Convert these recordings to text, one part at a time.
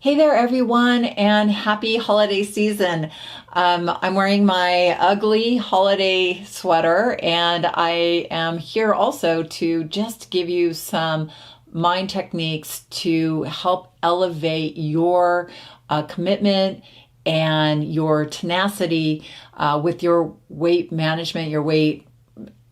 Hey there, everyone, and happy holiday season. I'm wearing my ugly holiday sweater, and I am here also to just give you some mind techniques to help elevate your commitment and your tenacity with your weight management, your weight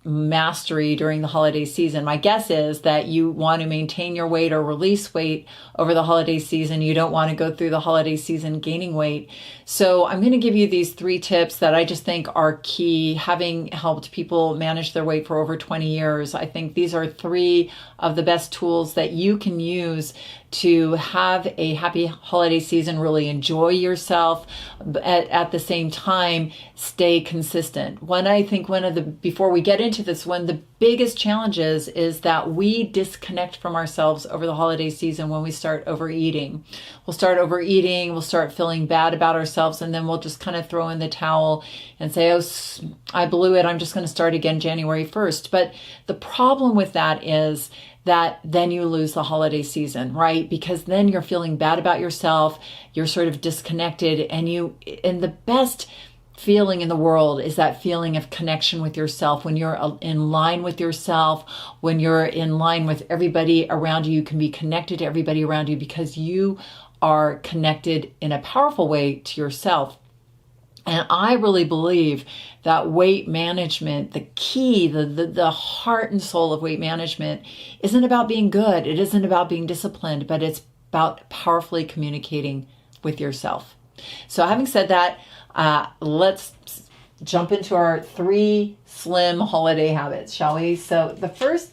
mastery during the holiday season. My guess is that you want to maintain your weight or release weight over the holiday season. You don't want to go through the holiday season gaining weight. So I'm going to give you these 3 tips that I just think are key. Having helped people manage their weight for over 20 years, I think these are 3 of the best tools that you can use to have a happy holiday season, really enjoy yourself, at the same time, stay consistent. Before we get into this, one of the biggest challenges is that we disconnect from ourselves over the holiday season when we start overeating. We'll start feeling bad about ourselves, and then we'll just kind of throw in the towel and say, oh, I blew it, I'm just going to start again January 1st. But the problem with that is that then you lose the holiday season, right? Because then you're feeling bad about yourself, you're sort of disconnected, and the best feeling in the world is that feeling of connection with yourself. When you're in line with yourself, when you're in line with everybody around you, you can be connected to everybody around you because you are connected in a powerful way to yourself. And I really believe that weight management, the key, the heart and soul of weight management isn't about being good. It isn't about being disciplined, but it's about powerfully communicating with yourself. So having said that, let's jump into our 3 slim holiday habits, shall we? So the first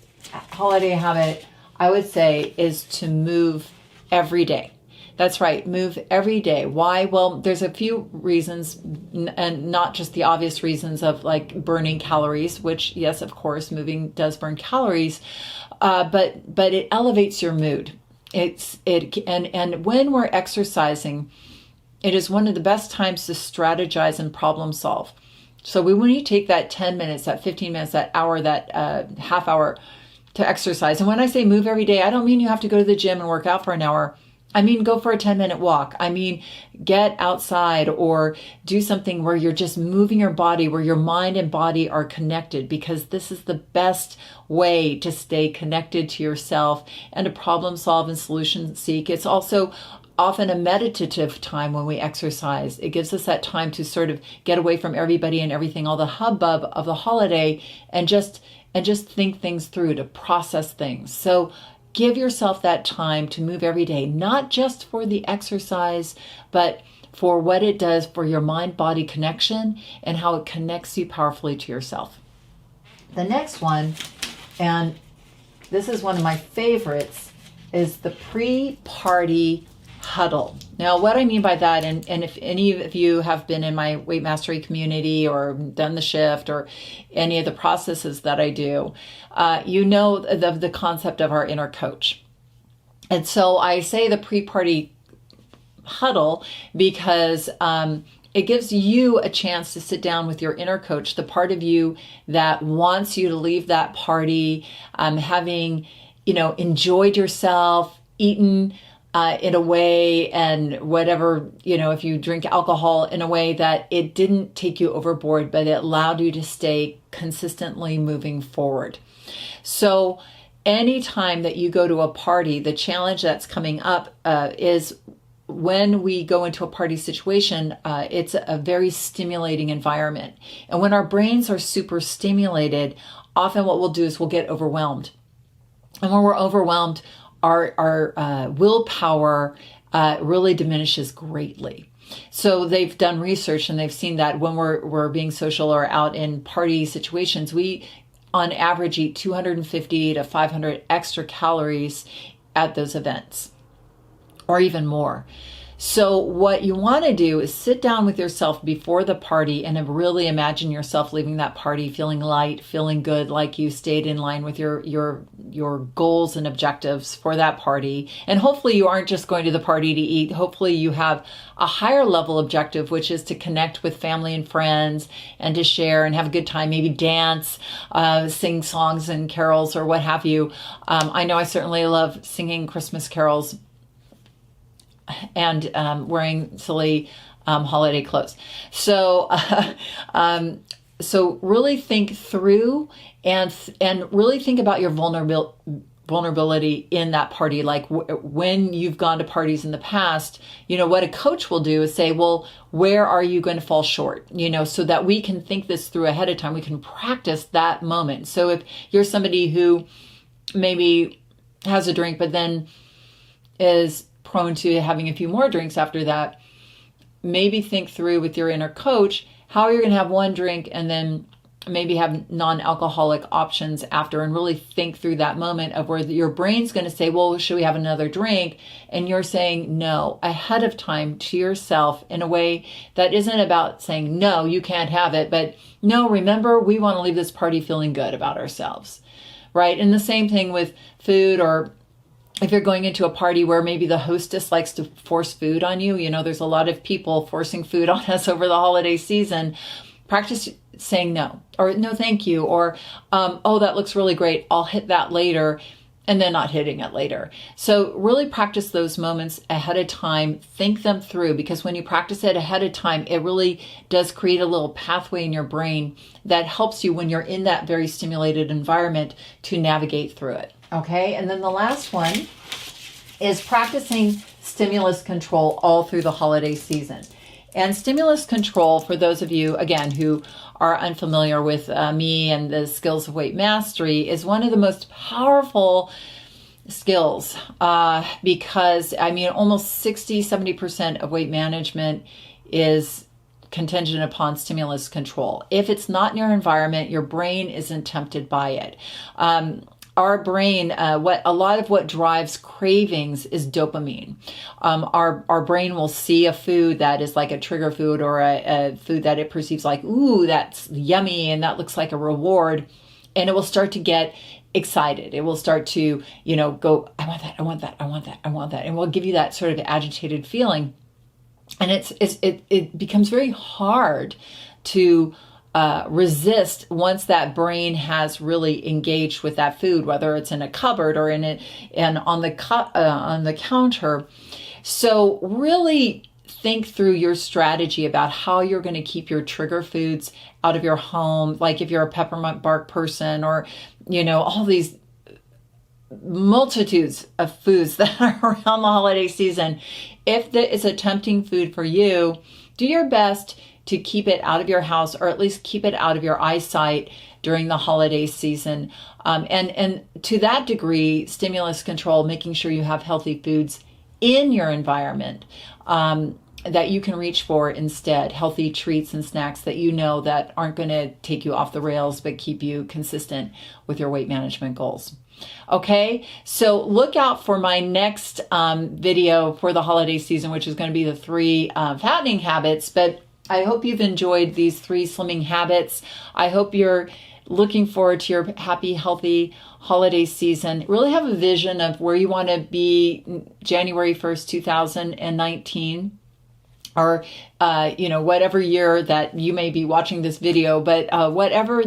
holiday habit I would say is to move every day. That's right, move every day. Why? Well, there's a few reasons, and not just the obvious reasons of like burning calories, which yes, of course, moving does burn calories, but it elevates your mood. And when we're exercising, it is one of the best times to strategize and problem solve. So when you take that 10 minutes, that 15 minutes, that hour, that half hour to exercise, and when I say move every day, I don't mean you have to go to the gym and work out for an hour. I mean, go for a 10-minute walk. I mean, get outside or do something where you're just moving your body, where your mind and body are connected, because this is the best way to stay connected to yourself and to problem solve and solution seek. It's also often a meditative time when we exercise. It gives us that time to sort of get away from everybody and everything, all the hubbub of the holiday, and just think things through, to process things. So give yourself that time to move every day, not just for the exercise, but for what it does for your mind-body connection and how it connects you powerfully to yourself. The next one, and this is one of my favorites, is the PreParty Huddle. Now, what I mean by that, and if any of you have been in my weight mastery community or done the shift or any of the processes that I do, you know the concept of our inner coach. And so I say the PreParty Huddle because it gives you a chance to sit down with your inner coach, the part of you that wants you to leave that party having, enjoyed yourself, eaten in a way, and whatever, if you drink alcohol, in a way that it didn't take you overboard, but it allowed you to stay consistently moving forward. So anytime that you go to a party, the challenge that's coming up is when we go into a party situation, it's a very stimulating environment. And when our brains are super stimulated, often what we'll do is we'll get overwhelmed. And when we're overwhelmed, our willpower really diminishes greatly. So they've done research and they've seen that when we're being social or out in party situations, we on average eat 250 to 500 extra calories at those events, or even more. So what you want to do is sit down with yourself before the party and really imagine yourself leaving that party feeling light, feeling good, like you stayed in line with your goals and objectives for that party. And hopefully you aren't just going to the party to eat. Hopefully you have a higher level objective, which is to connect with family and friends and to share and have a good time, maybe dance, sing songs and carols or what have you. I know I certainly love singing Christmas carols. wearing silly holiday clothes. So, so really think through and really think about your vulnerability in that party. Like when you've gone to parties in the past, what a coach will do is say, well, where are you going to fall short? So that we can think this through ahead of time. We can practice that moment. So if you're somebody who maybe has a drink, but then is prone to having a few more drinks after that, maybe think through with your inner coach how you're going to have one drink and then maybe have non-alcoholic options after, and really think through that moment of where your brain's going to say, well, should we have another drink? And you're saying no ahead of time to yourself in a way that isn't about saying, no, you can't have it, but no, remember, we want to leave this party feeling good about ourselves, right? And the same thing with food, or if you're going into a party where maybe the hostess likes to force food on you, there's a lot of people forcing food on us over the holiday season. Practice saying no, or no, thank you, or, oh, that looks really great, I'll hit that later, and then not hitting it later. So really practice those moments ahead of time, think them through, because when you practice it ahead of time, it really does create a little pathway in your brain that helps you when you're in that very stimulated environment to navigate through it. Okay, and then the last one is practicing stimulus control all through the holiday season. And stimulus control, for those of you, again, who are unfamiliar with me and the skills of weight mastery, is one of the most powerful skills because, almost 60-70% of weight management is contingent upon stimulus control. If it's not in your environment, your brain isn't tempted by it. Our brain, what drives cravings is dopamine. Our brain will see a food that is like a trigger food, or a food that it perceives like, ooh, that's yummy and that looks like a reward, and it will start to get excited. It will start to, go, I want that, I want that, I want that, I want that, and will give you that sort of agitated feeling, and it becomes very hard to resist once that brain has really engaged with that food, whether it's in a cupboard or on the counter. So really think through your strategy about how you're going to keep your trigger foods out of your home. Like if you're a peppermint bark person, or all these multitudes of foods that are around the holiday season. If it's a tempting food for you, do your best to keep it out of your house, or at least keep it out of your eyesight during the holiday season. And to that degree, stimulus control, making sure you have healthy foods in your environment that you can reach for instead, healthy treats and snacks that that aren't going to take you off the rails, but keep you consistent with your weight management goals. Okay, so look out for my next video for the holiday season, which is going to be the 3 fattening habits. But I hope you've enjoyed these 3 slimming habits. I hope you're looking forward to your happy, healthy holiday season. Really have a vision of where you want to be January 1st, 2019, or, whatever year that you may be watching this video, but whatever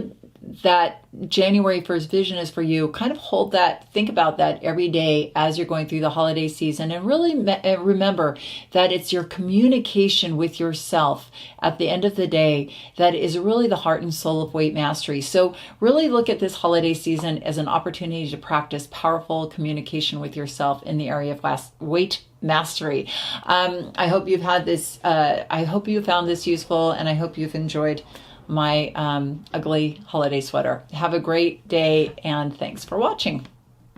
that January 1st vision is for you, kind of hold that, think about that every day as you're going through the holiday season, and really remember that it's your communication with yourself at the end of the day that is really the heart and soul of weight mastery. So really look at this holiday season as an opportunity to practice powerful communication with yourself in the area of weight mastery. I hope you've had this, I hope you found this useful, and I hope you've enjoyed my ugly holiday sweater. Have a great day, and thanks for watching.